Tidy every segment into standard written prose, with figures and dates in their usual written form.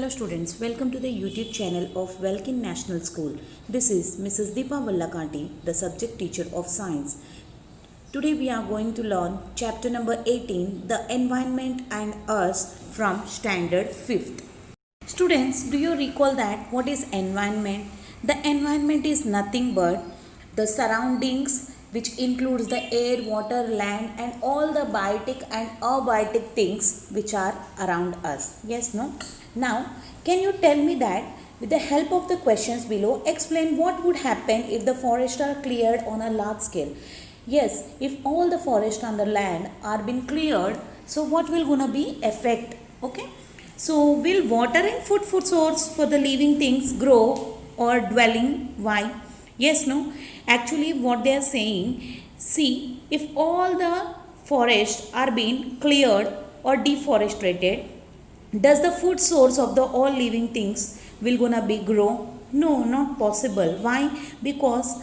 Hello students, welcome to the YouTube channel of Welkin National School. This is Mrs. Deepa Vallakati, the subject teacher of science. Today we are going to learn chapter number 18, the environment and us from standard 5th. Students, do you recall that what is environment? The environment is nothing but the surroundings which includes the air, water, land and all the biotic and abiotic things which are around us. Yes, no? Now, can you tell me that with the help of the questions below, explain what would happen if the forests are cleared on a large scale? Yes, if all the forests on the land are being cleared, so what will gonna be effect? Okay? So, will water and food source for the living things grow or dwelling? Why? Yes, no? Actually, what they are saying, see, if all the forests are being cleared or deforested, does the food source of the all living things will gonna be grow? No, not possible. Why? Because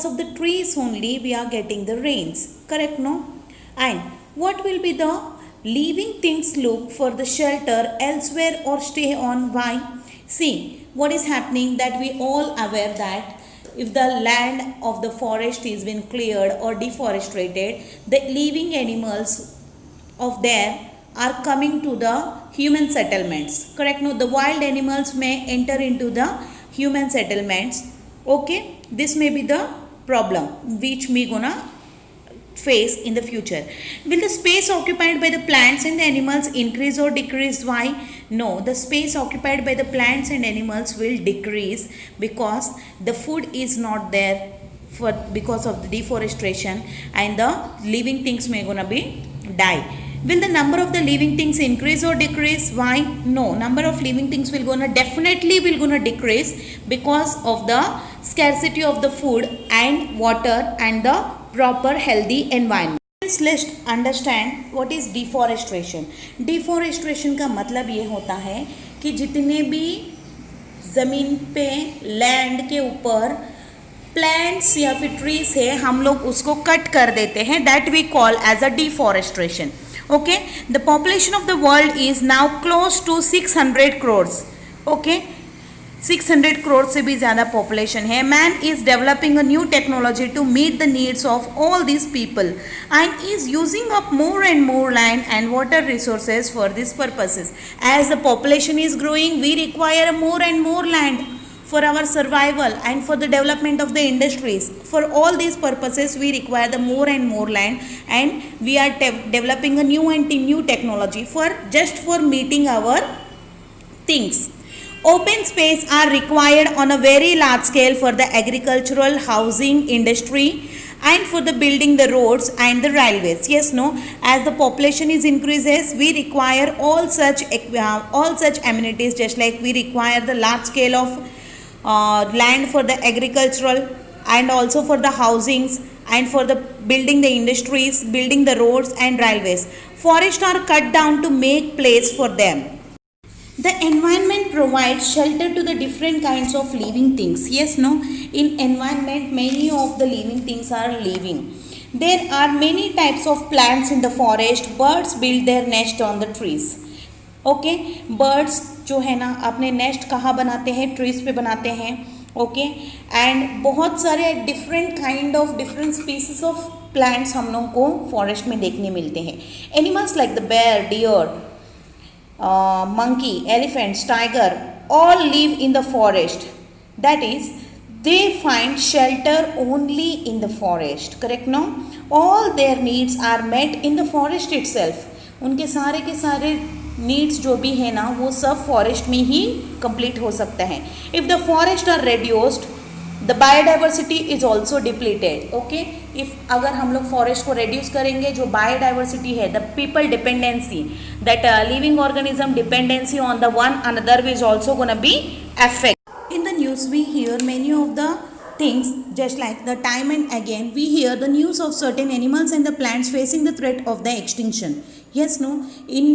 of the trees only we are getting the rains. Correct, no? And what will be the living things look for the shelter elsewhere or stay on? Why? See, what is happening that we all aware that if the land of the forest is been cleared or deforested, the living animals of there are coming to the human settlements. Correct? No, the wild animals may enter into the human settlements. Okay, this may be the problem which we gonna face in the future. Will the space occupied by the plants and the animals increase or decrease? Why? No, the space occupied by the plants and animals will decrease because the food is not there because of the deforestation and the living things may gonna be die. Will the number of the living things increase or decrease? Why? No, number of living things will gonna decrease because of the scarcity of the food and water and the proper healthy environment. Let's understand what is deforestation. Deforestation का मतलब ये होता है कि जितने भी ज़मीन पे लैंड के ऊपर प्लांट्स या फिर ट्रीज है हम लोग उसको कट कर देते हैं. That we call as a deforestation. Okay, the population of the world is now close to 600 crores. Okay, 600 crores से भी ज़्यादा पॉपुलेशन है. Man is developing a new technology to meet the needs of all this people and is using up more and more land and water resources for this purposes. As the population is growing we require more and more land for our survival and for the development of the industries. For all these purposes we require the more and more land and we are developing a new technology for meeting our things. Open space are required on a very large scale for the agricultural, housing, industry and for the building the roads and the railways. Yes, no, as the population is increases we require all such amenities, just like we require the large scale of land for the agricultural and also for the housings and for the building the industries, building the roads and railways. Forests are cut down to make place for them. The environment provides shelter to the different kinds of living things. Yes, no, in environment many of the living things are living. There are many types of plants in the forest. Birds build their nest on the trees. Okay, birds जो है ना अपने nest कहाँ बनाते हैं? Trees पे बनाते हैं. ओके, एंड बहुत सारे डिफरेंट स्पीसीज ऑफ प्लांट्स हम लोगों को फॉरेस्ट में देखने मिलते हैं. Animals like the bear, deer, monkey, elephants, tiger all live in the forest. That is, they find shelter only in the forest. Correct, no? All their needs are met in the forest itself. उनके सारे के सारे needs जो भी है ना वो सब फॉरेस्ट में ही कंप्लीट हो सकता है. If the forest are reduced the biodiversity is also depleted. Okay, if अगर हम लोग फॉरेस्ट को रेड्यूस करेंगे, जो बायोडाइवर्सिटी है, the people dependency, that living organism dependency on the one another is also gonna be affect. In the news we hear many of the things, just like the time and again we hear the news of certain animals and the plants facing the threat of the extinction. Yes, no, in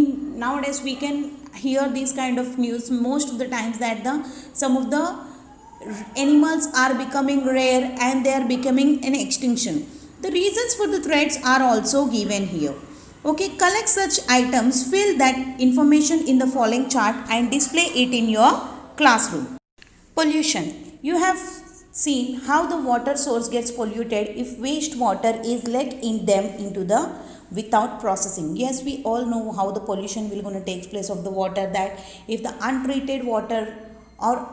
nowadays we can hear these kind of news most of the times that some of the animals are becoming rare and they are becoming an extinction. The reasons for the threats are also given here. Okay, collect such items, fill that information in the following chart and display it in your classroom. Pollution. You have seen how the water source gets polluted if wastewater is let in them into the without processing. Yes, we all know how the pollution will going to take place of the water, that if the untreated water or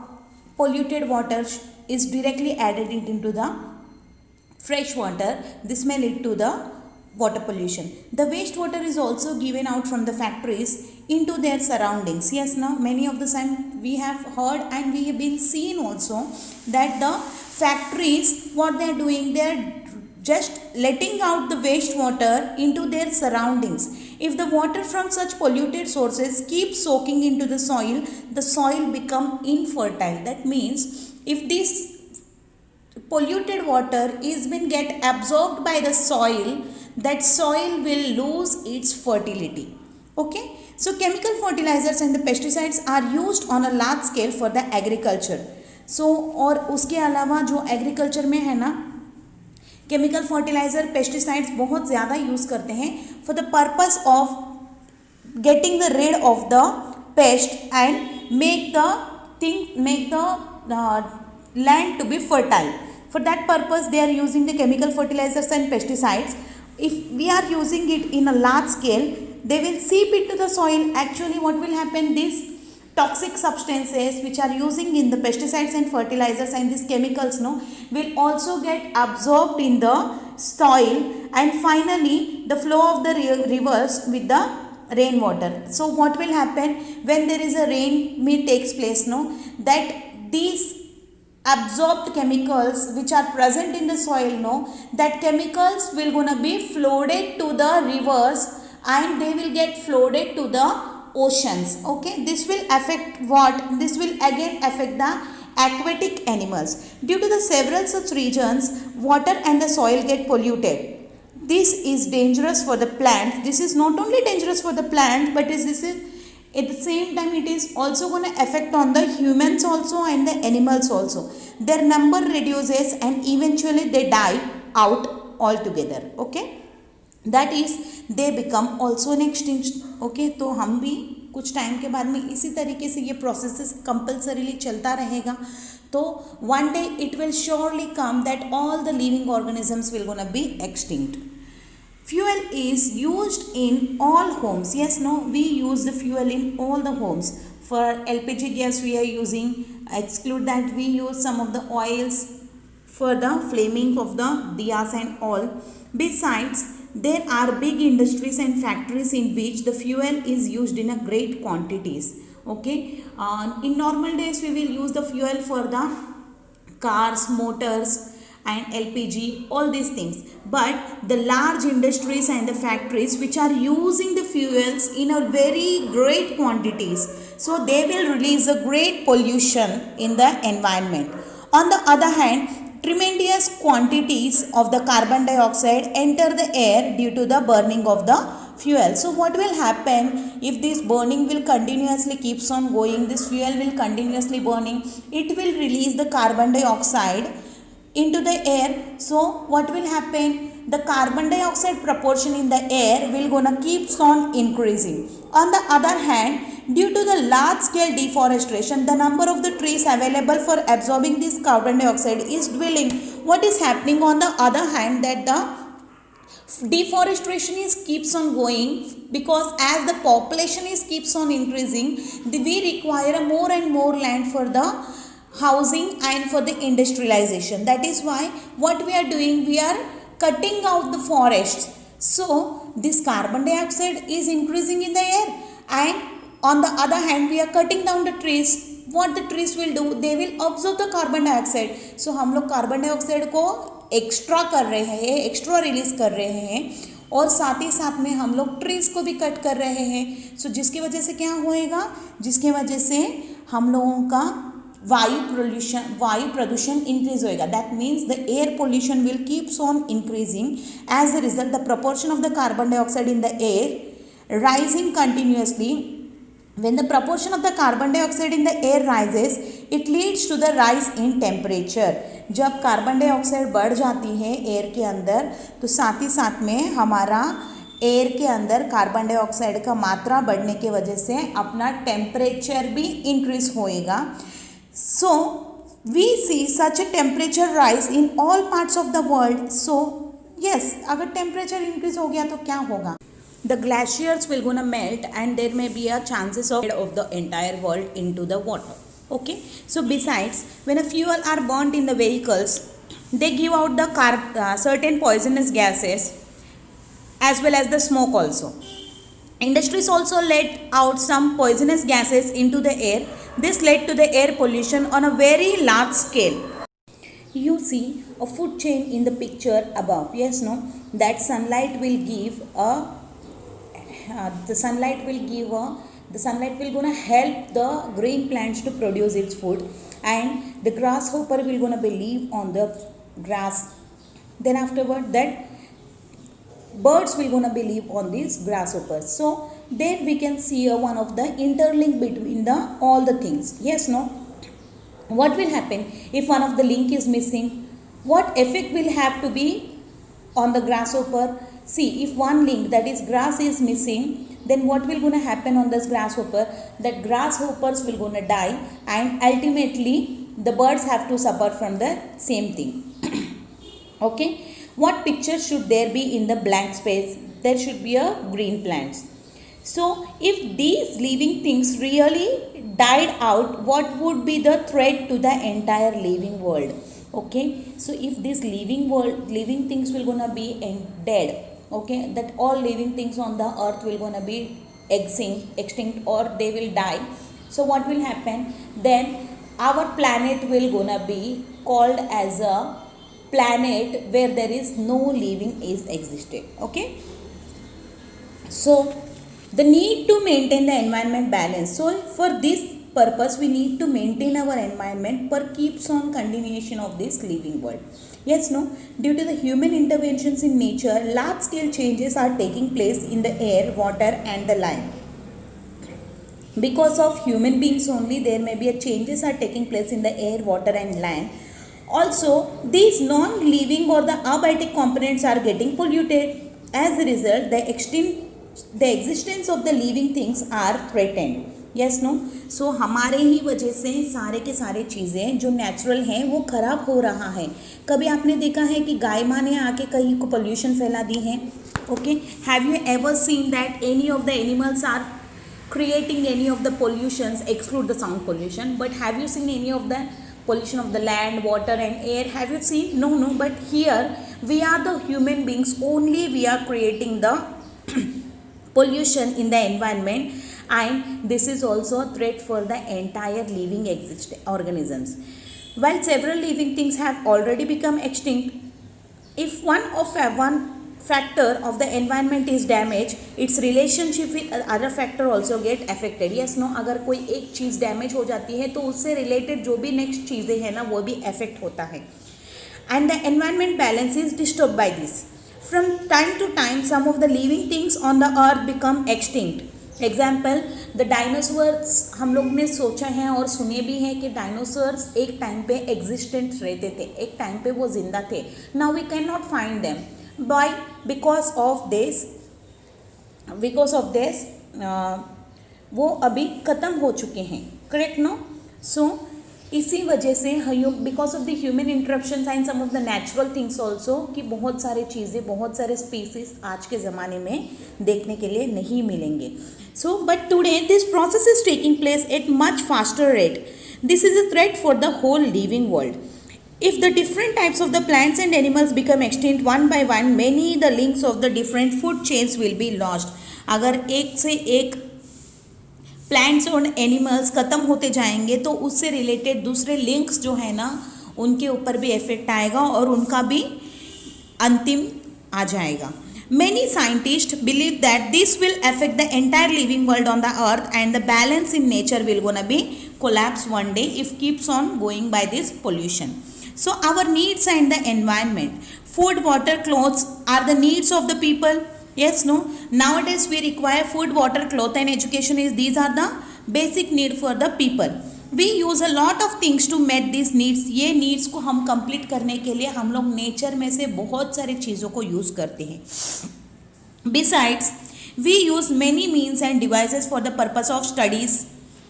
polluted water is directly added into the fresh water, this may lead to the water pollution. The wastewater is also given out from the factories into their surroundings. Yes, now many of the time we have heard and we have been seen also that the factories, what they are doing, they are just letting out the wastewater into their surroundings. If the water from such polluted sources keeps soaking into the soil become infertile. That means if this polluted water is been get absorbed by the soil, that soil will lose its fertility. Okay, so chemical fertilizers and the pesticides are used on a large scale for the agriculture. So और उसके अलावा जो agriculture में है ना, chemical fertiliser pesticides बहुत ज़्यादा use करते हैं for the purpose of getting the rid of the paste and make the land to be fertile. For that purpose they are using the chemical fertilizers and pesticides. If we are using it in a large scale, they will seep into the soil. Actually what will happen, these toxic substances which are using in the pesticides and fertilizers and these chemicals will also get absorbed in the soil, and finally the flow of the rivers with the rainwater. So what will happen when there is a rain takes place, that these absorbed chemicals which are present in the soil, that chemicals will gonna be flooded to the rivers and they will get flooded to the oceans. Okay, this will affect what? This will again affect the aquatic animals. Due to the several such regions, water and the soil get polluted. This is dangerous for the plant. This is not only dangerous for the plant, but this is at the same time it is also going to affect on the humans also and the animals also. Their number reduces and eventually they die out altogether. Okay, that is they become also an extinction. Okay, तो हम भी कुछ time के बाद में इसी तरीके से ये प्रोसेस कंपल्सरीली चलता रहेगा. तो one day it will surely come that all the living organisms will gonna be extinct. Fuel is used in all homes. Yes, we use the fuel in all the homes. For LPG gas we are using, exclude that, we use some of the oils for the flaming of the diyas and all. Besides, there are big industries and factories in which the fuel is used in a great quantities. Okay, in normal days we will use the fuel for the cars, motors and LPG, all these things. But the large industries and the factories which are using the fuels in a very great quantities, so they will release a great pollution in the environment. On the other hand, tremendous quantities of the carbon dioxide enter the air due to the burning of the fuel. So what will happen if this burning will continuously keeps on going, this fuel will continuously burning, it will release the carbon dioxide into the air. So what will happen, the carbon dioxide proportion in the air will gonna keeps on increasing. On the other hand, due to the large scale deforestation, the number of the trees available for absorbing this carbon dioxide is dwindling. What is happening on the other hand, that the deforestation is keeps on going, because as the population is keeps on increasing, we require more and more land for the housing and for the industrialization. That is why what we are doing, we are cutting out the forests. So this carbon dioxide is increasing in the air, and on the other hand we are cutting down the trees. What the trees will do, they will absorb the carbon dioxide. So हम लोग carbon dioxide को extra कर रहे हैं, extra release कर रहे हैं, और साथ ही साथ में हम लोग ट्रीज को भी कट कर रहे हैं. सो जिसकी वजह से क्या होएगा, जिसकी वजह से हम लोगों का वायु प्रदूषण इंक्रीज होएगा. That means the air pollution will keeps on increasing. As a result the proportion of the carbon dioxide in the air rising continuously. When the proportion of the carbon dioxide in the air rises, it leads to the rise in temperature. जब carbon dioxide बढ़ जाती है air के अंदर, तो साथ ही साथ में हमारा एयर के अंदर कार्बन डाइऑक्साइड का मात्रा बढ़ने की वजह से अपना टेम्परेचर भी इंक्रीज होएगा. So we see such a temperature rise in all parts of the world. So yes, अगर टेम्परेचर इंक्रीज हो गया तो क्या होगा? The glaciers will gonna melt and there may be a chances of the entire world into the water. Okay, so besides, when a fuel are burnt in the vehicles, they give out the certain poisonous gases as well as the smoke also. Industries also let out some poisonous gases into the air. This led to the air pollution on a very large scale. You see a food chain in the picture above. Yes, no, that sunlight will give a the sunlight will gonna help the green plants to produce its food, and the grasshopper will gonna be live on the grass. Then afterward that birds will gonna be live on these grasshoppers. So there we can see one of the interlink between the all the things. Yes, no, what will happen if one of the link is missing? What effect will have to be on the grasshopper? See, if one link, that is grass, is missing, then what will gonna happen on this grasshopper? That grasshoppers will gonna die, and ultimately the birds have to suffer from the same thing. Okay, what picture should there be in the blank space? There should be a green plants. So if these living things really died out, what would be the threat to the entire living world? Okay, so if this living things will gonna be dead, okay, that all living things on the earth will gonna be extinct or they will die. So what will happen then? Our planet will gonna be called as a planet where there is no living is existed. Okay, so the need to maintain the environment balance. So for this purpose we need to maintain our environment per keeps on continuation of this living world. Yes, no, due to the human interventions in nature, large scale changes are taking place in the air, water and the land. Because of human beings only, there may be a changes are taking place in the air, water and land. Also, these non-living or the abiotic components are getting polluted. As a result, the existence of the living things are threatened. Yes no, so हमारे ही वजह से सारे के सारे चीज़ें जो natural हैं वो ख़राब हो रहा है. कभी आपने देखा है कि गाय माँ ने आके कहीं को पोल्यूशन फैला दी है? Okay, have you ever seen that any of the animals are creating any of the pollutions, exclude the sound pollution, but have you seen any of the pollution of the land, water and air? Have you seen? No, but here we are the human beings, only we are creating the pollution in the environment, and this is also a threat for the entire living organisms. While several living things have already become extinct, if one factor of the environment is damaged, its relationship with other factor also get affected. Yes, no, अगर कोई एक चीज़ damage हो जाती है तो उससे related जो भी नेक्स्ट चीज़ें हैं ना वो भी अफेक्ट होता है. And the environment balance is disturbed by this. From time to time, some of the living things on the earth become extinct. Example, the dinosaurs हम लोग ने सोचा है और सुने भी हैं कि डायनासोर्स एक टाइम पे एग्जिस्टेंट रहते थे, एक टाइम पे वो जिंदा थे. Now we can not find them. Why? Because of this वो अभी ख़त्म हो चुके हैं. Correct no? सो इसी वजह से because of the human interruption and some of the natural things also कि बहुत सारे चीज़ें, बहुत सारे स्पीसीज आज के ज़माने में देखने के लिए नहीं मिलेंगे. So but today this process is taking place at much faster rate. This is a threat for the whole living world. If the different types of the plants and animals become extinct one by one, many the links of the different food chains will be lost. अगर एक से एक plants और animals ख़त्म होते जाएंगे तो उससे रिलेटेड दूसरे लिंक्स जो है ना उनके ऊपर भी इफेक्ट आएगा और उनका भी अंतिम आ जाएगा. Many scientists believe that this will affect the entire living world on the earth, and the balance in nature will gonna be collapse one day if keeps on going by this pollution. So our needs and the environment, food, water, clothes are the needs of the people. Yes, no, nowadays we require food, water, cloth and education. These are the basic need for the people. We use a lot of things to meet these needs. ये needs को हम complete करने के लिए हम लोग nature में से बहुत सारी चीज़ों को यूज़ करते हैं. Besides, we use many means and devices for the purpose of studies,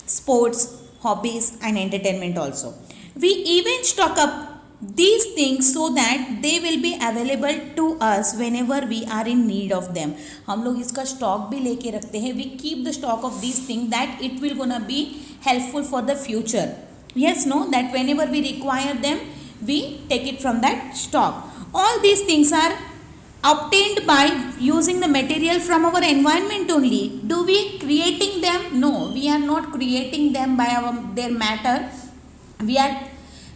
sports, hobbies and entertainment also. We even stock up these things so that they will be available to us whenever we are in need of them. हम लोग इसका stock भी लेके रखते हैं. We keep the stock of these things that it will gonna be helpful for the future. Yes, no, that whenever we require them, we take it from that stock. All these things are obtained by using the material from our environment only. Do we creating them? No, we are not creating them by their matter. We are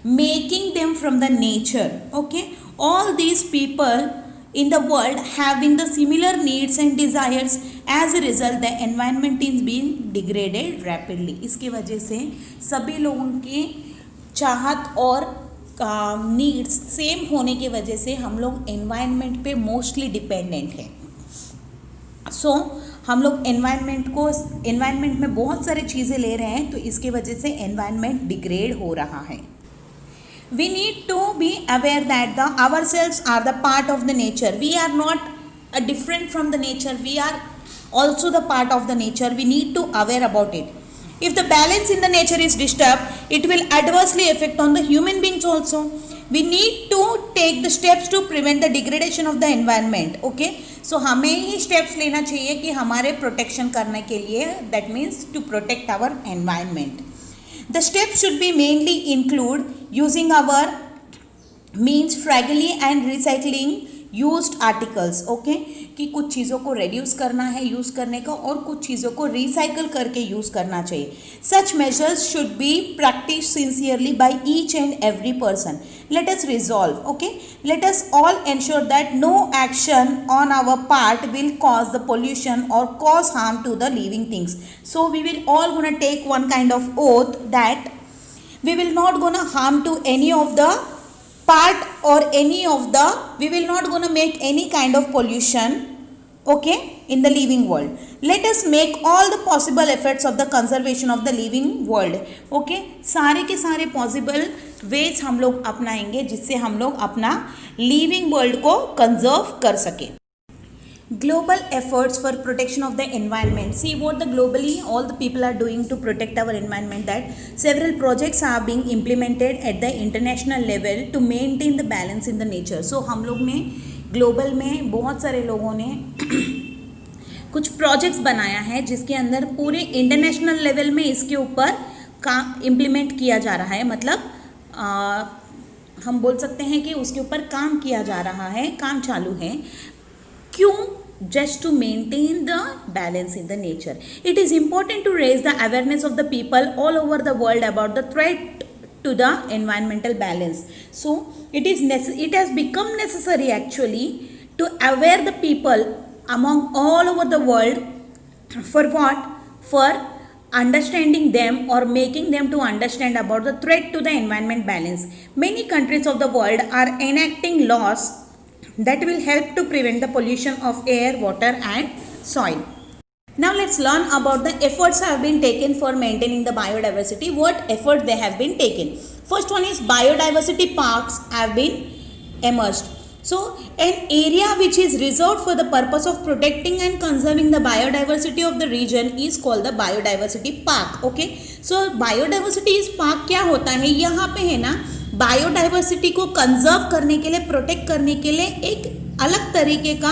making them from the nature. Okay, all these people in the world having the similar needs and desires. As a result, the environment is being degraded rapidly. इसके वजह से सभी लोगों के चाहत और needs same होने की वजह से हम लोग एनवायरनमेंट पे मोस्टली डिपेंडेंट हैं. सो हम लोग एनवायरनमेंट में बहुत सारी चीज़ें ले रहे हैं, तो इसके वजह से एनवायरनमेंट डिग्रेड हो रहा है. We need to be aware that ourselves are the part of the nature. We are not different from the nature. We are also the part of the nature. We need to aware about it. If the balance in the nature is disturbed, it will adversely affect on the human beings also. We need to take the steps to prevent the degradation of the environment. Okay, so हमें ही steps लेना चाहिए कि हमारे protection करने के लिए. That means to protect our environment. The steps should be mainly include using our means frugally and recycling used articles. Okay, कि कुछ चीज़ों को reduce करना है यूज़ करने का और कुछ चीज़ों को recycle करके यूज़ करना चाहिए. Such measures should be practiced sincerely by each and every person. Let us resolve. Okay, let us all ensure that no action on our part will cause the pollution or cause harm to the living things. So we will all gonna take one kind of oath that we will not gonna harm to any of the part or we will not gonna make any kind of pollution, okay, in the living world. Let us make all the possible efforts of the conservation of the living world. Okay, सारे के सारे possible ways हम लोग अपनाएंगे जिससे हम लोग अपना living world को conserve कर सकें. Global efforts for protection of the environment. See what the globally all the people are doing to protect our environment. That several projects are being implemented at the international level to maintain the balance in the nature. So हम लोग ने global में बहुत सारे लोगों ने कुछ projects बनाया है जिसके अंदर पूरे इंटरनेशनल लेवल में इसके ऊपर काम इम्प्लीमेंट किया जा रहा है. मतलब हम बोल सकते हैं कि उसके ऊपर काम किया जा रहा है, काम चालू है. क्यों? Just to maintain the balance in the nature. It is important to raise the awareness of the people all over the world about the threat to the environmental balance. So it has become necessary actually to aware the people among all over the world. For what? For understanding them or making them to understand about the threat to the environment balance. Many countries of the world are enacting laws that will help to prevent the pollution of air, water and soil. Now let's learn about the efforts have been taken for maintaining the biodiversity. What effort they have been taken? First one is biodiversity parks have been emerged. So an area which is reserved for the purpose of protecting and conserving the biodiversity of the region is called the biodiversity park. Okay, so biodiversity is park क्या होता है? यहाँ पे है ना biodiversity को conserve करने के लिए, प्रोटेक्ट करने के लिए एक अलग तरीके का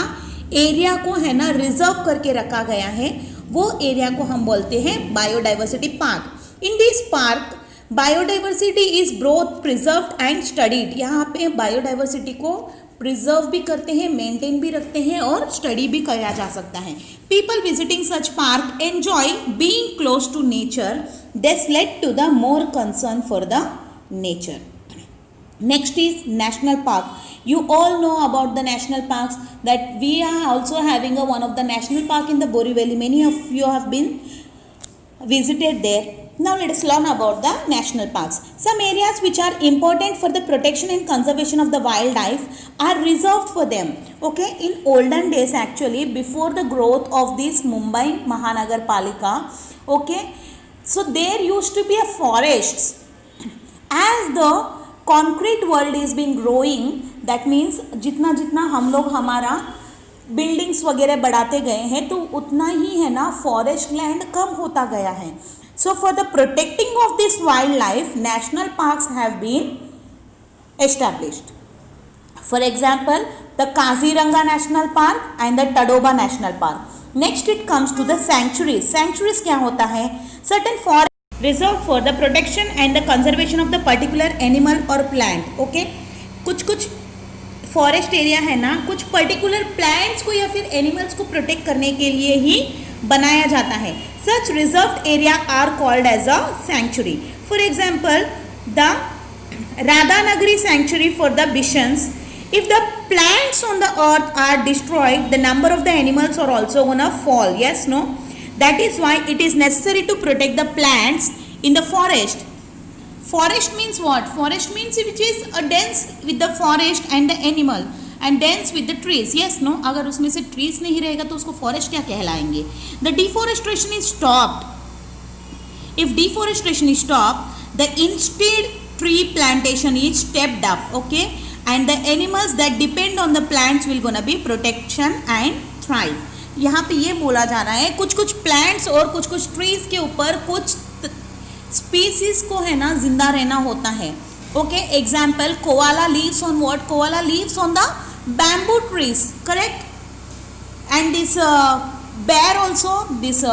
एरिया को है ना रिजर्व करके रखा गया है. वो एरिया को हम बोलते हैं biodiversity park. In this park biodiversity is both preserved and studied. यहाँ पे बायोडाइवर्सिटी को प्रिजर्व भी करते हैं, मेंटेन भी रखते हैं और स्टडी भी किया जा सकता है. People visiting such park enjoy being close to nature. This led to the more concern for the nature. Next is national park. You all know about the national parks, that we are also having one of the national park in the Borivali. Many of you have been visited there. Now let us learn about the national parks. Some areas which are important for the protection and conservation of the wildlife are reserved for them. Okay, in olden days actually, before the growth of this Mumbai Mahanagar Palika, okay, so there used to be a forests. As the concrete world is been growing, that means जितना जितना हम लोग हमारा buildings वगैरह बढ़ाते गए हैं तो उतना ही है ना फॉरेस्ट लैंड कम होता गया है. So for the protecting of this wild life national parks have been established. For example, the Kaziranga National Park and the Tadoba National Park. Next it comes to the sanctuaries. Sanctuaries क्या होता है? Certain forest reserved for the protection and the conservation of the particular animal or plant. Okay? कुछ forest area है ना, कुछ particular plants को या फिर एनिमल्स को प्रोटेक्ट करने के लिए ही बनाया जाता है. Such reserved area are called as a sanctuary. For example the Radhanagari sanctuary for the bisons. If the plants on the earth are destroyed, the number of the animals are also gonna fall. Yes, no? That is why it is necessary to protect the plants in the forest. Forest means what? Forest means which is a dense with the forest and the animal and dense with the trees. Yes, no? अगर उसमें से trees नहीं रहेगा तो उसको forest क्या कहलाएंगे? The deforestation is stopped. If deforestation is stopped, the instead tree plantation is stepped up. Okay? And the animals that depend on the plants will gonna be protection and thrive. यहाँ पे ये बोला जा रहा है कुछ कुछ प्लांट्स और कुछ कुछ ट्रीज के ऊपर कुछ स्पीसीज को है ना जिंदा रहना होता है. Okay, example koala leaves on what? Koala leaves on the bamboo trees, correct. And this bear also, this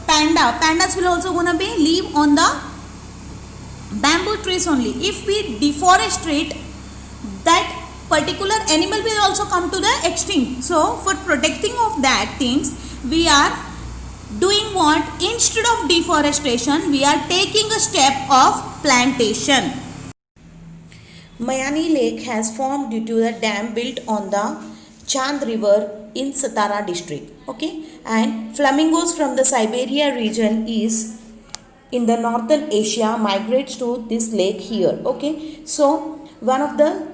pandas will also gonna be live on the bamboo trees only. If we deforestate, that particular animal will also come to the extinct. So for protecting of that things we are doing what? Instead of deforestation we are taking a step of plantation. Mayani Lake has formed due to the dam built on the Chand River in Satara district. Okay, and flamingos from the Siberia region is in the northern Asia migrates to this lake here. Okay, so one of the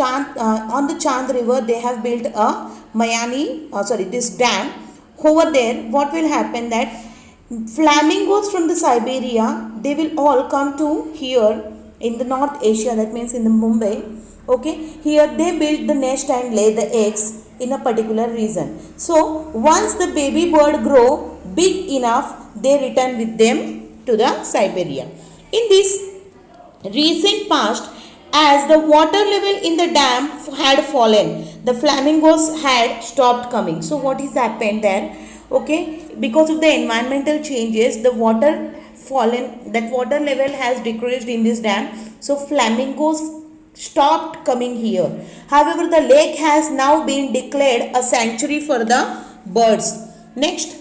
on the Chand River they have built a this dam. Over there what will happen that flamingos from the Siberia they will all come to here in the North Asia, that means in the Mumbai. Okay, here they build the nest and lay the eggs in a particular region. So once the baby bird grow big enough they return with them to the Siberia. In this recent past, as the water level in the dam had fallen, the flamingos had stopped coming. So what has happened there? Okay, because of the environmental changes the water level has decreased in this dam, so flamingos stopped coming here. However, the lake has now been declared a sanctuary for the birds. Next,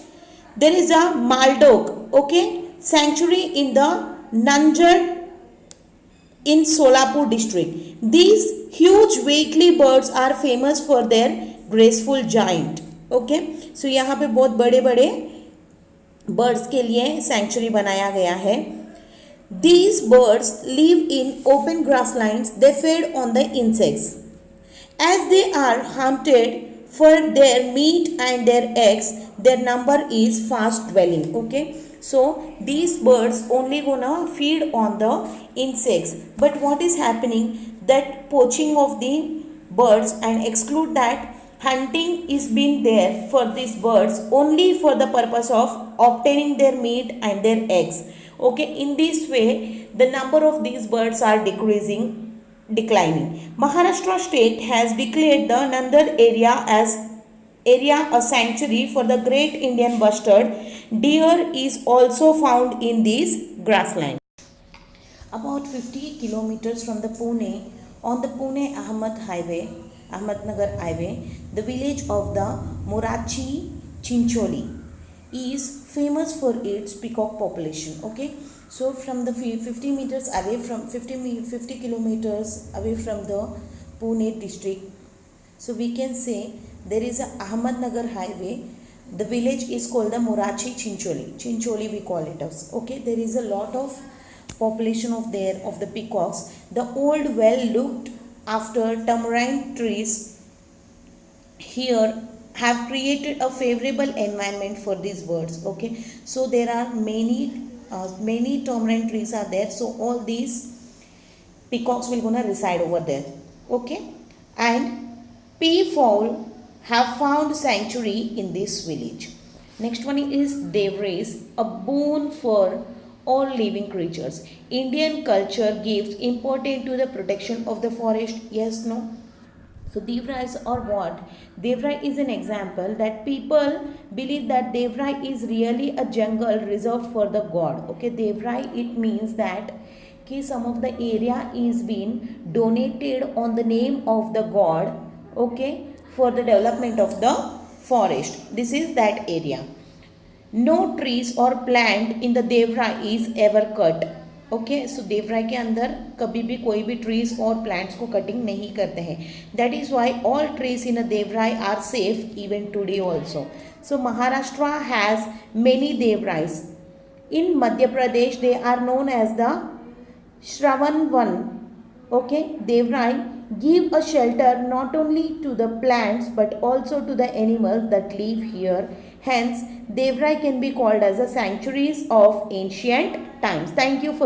there is a Maldog, okay, sanctuary in the Nanjad in Solapur district. These huge weakly birds are famous for their graceful giant. Okay, so यहाँ पे बहुत बड़े बड़े birds के लिए sanctuary बनाया गया है. These birds live in open grasslands. They feed on the insects. As they are hunted for their meat and their eggs, their number is fast dwelling. Okay, so these birds only gonna feed on the insects, but what is happening that poaching of the birds and exclude that hunting is being there for these birds only for the purpose of obtaining their meat and their eggs. Okay, in this way the number of these birds are declining. Maharashtra state has declared the Nanded area a sanctuary for the great Indian bustard. Deer is also found in these grasslands. About 50 kilometers from the Pune, on the Ahmednagar highway, the village of the Morachi Chincholi is famous for its peacock population. Okay, so from the 50 meters away from 50 kilometers away from the Pune district, so we can say there is a Ahmednagar highway. The village is called the Morachi Chincholi we call it as. Okay, there is a lot of population of the peacocks. The old well looked after tamarind trees here have created a favorable environment for these birds. Okay, so there are many tamarind trees are there, so all these peacocks will gonna reside over there. Okay, and peafowl have found sanctuary in this village. Next one is devrais, a boon for all living creatures. Indian culture gives importance to the protection of the forest. Yes, no? So devrais or what? Devrai is an example that people believe that devrai is really a jungle reserved for the god. Okay, devrai, it means that some of the area is being donated on the name of the god, okay, for the development of the forest. This is that area. No trees or plant in the devrai is ever cut. Okay, so devrai के अंदर कभी भी कोई भी trees और plants को cutting नहीं करते हैं. That is why all trees in a devrai are safe even today also. So Maharashtra has many devrais. In Madhya Pradesh they are known as the Shravan Van. Okay, devrai give a shelter not only to the plants but also to the animals that live here. Hence, devrai can be called as the sanctuaries of ancient times. Thank you for